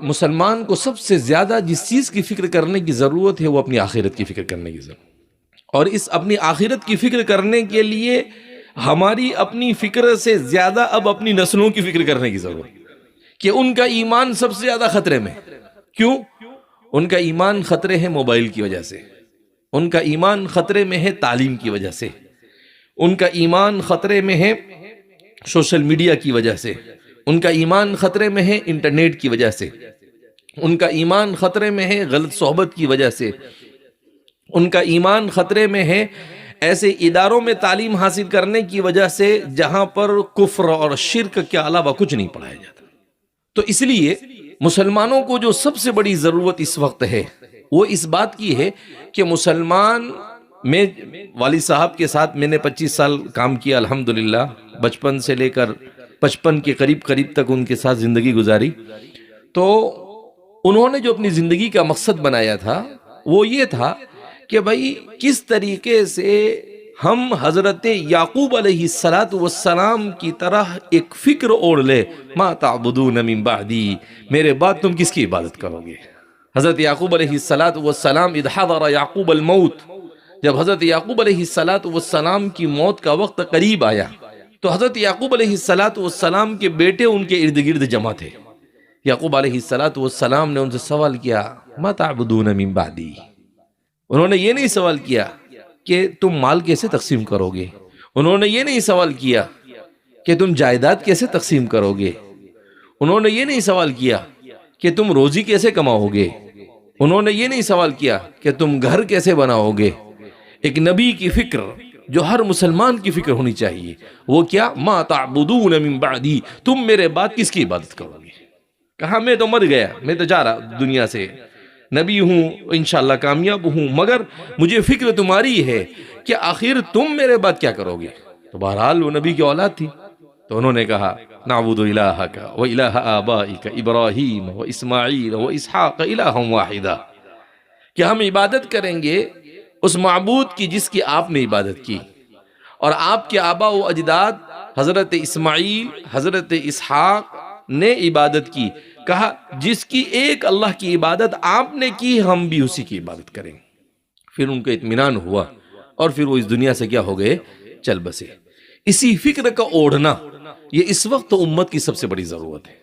مسلمان کو سب سے زیادہ جس چیز کی فکر کرنے کی ضرورت ہے وہ اپنی آخرت کی فکر کرنے کی ضرورت، اور اس اپنی آخرت کی فکر کرنے کے لیے ہماری اپنی فکر سے زیادہ اب اپنی نسلوں کی فکر کرنے کی ضرورت کہ ان کا ایمان سب سے زیادہ خطرے میں۔ کیوں؟ ان کا ایمان خطرے ہے موبائل کی وجہ سے، ان کا ایمان خطرے میں ہے تعلیم کی وجہ سے، ان کا ایمان خطرے میں ہے سوشل میڈیا کی وجہ سے، ان کا ایمان خطرے میں ہے انٹرنیٹ کی وجہ سے، ان کا ایمان خطرے میں ہے غلط صحبت کی وجہ سے، ان کا ایمان خطرے میں ہے ایسے اداروں میں تعلیم حاصل کرنے کی وجہ سے جہاں پر کفر اور شرک کے علاوہ کچھ نہیں پڑھایا جاتا۔ تو اس لیے مسلمانوں کو جو سب سے بڑی ضرورت اس وقت ہے وہ اس بات کی ہے کہ مسلمان، میں والد صاحب کے ساتھ میں نے 25 سال کام کیا الحمدللہ، بچپن سے لے کر 55 کے قریب تک ان کے ساتھ زندگی گزاری، تو انہوں نے جو اپنی زندگی کا مقصد بنایا تھا وہ یہ تھا کہ بھائی کس طریقے سے ہم حضرت یعقوب علیہ السلام کی طرح ایک فکر اوڑھ لے، ما تعبدون من بعدی، میرے بعد تم کس کی عبادت کرو گے۔ حضرت یعقوب علیہ السلام اذ حضر یعقوب الموت، جب حضرت یعقوب علیہ السلام کی موت کا وقت قریب آیا تو حضرت یعقوب علیہ السلام کے بیٹے ان کے ارد گرد جمع تھے۔ یعقوب علیہ السلام نے ان سے سوال کیا، ما تعبدون من بعدی، انہوں نے یہ نہیں سوال کیا کہ تم مال کیسے تقسیم کرو گے، انہوں نے یہ نہیں سوال کیا کہ تم جائیداد کیسے تقسیم کرو گے، انہوں نے یہ نہیں سوال کیا کہ تم روزی کیسے کماؤ گے، انہوں نے یہ نہیں سوال کیا کہ تم گھر کیسے بناؤ گے۔ ایک نبی کی فکر جو ہر مسلمان کی فکر ہونی چاہیے وہ کیا، ما تعبدون من بعدی، تم میرے بعد کس کی عبادت کرو گے۔ کہا میں تو مر گیا، میں تو جا رہا دنیا سے، نبی ہوں انشاءاللہ کامیاب ہوں، مگر مجھے فکر تمہاری ہے کہ آخر تم میرے بعد کیا کرو گے۔ تو بہرحال وہ نبی کی اولاد تھی، تو انہوں نے کہا نعبد الہک و الہ آبائک ابراہیم و اسماعیل و اسحاق الہ واحدہ، کہ ہم عبادت کریں گے اس معبود کی جس کی آپ نے عبادت کی، اور آپ کے آبا و اجداد حضرت اسماعیل حضرت اسحاق نے عبادت کی، کہا جس کی ایک اللہ کی عبادت آپ نے کی ہم بھی اسی کی عبادت کریں۔ پھر ان کو اطمینان ہوا اور پھر وہ اس دنیا سے کیا ہو گئے، چل بسے۔ اسی فکر کا اوڑھنا یہ اس وقت امت کی سب سے بڑی ضرورت ہے۔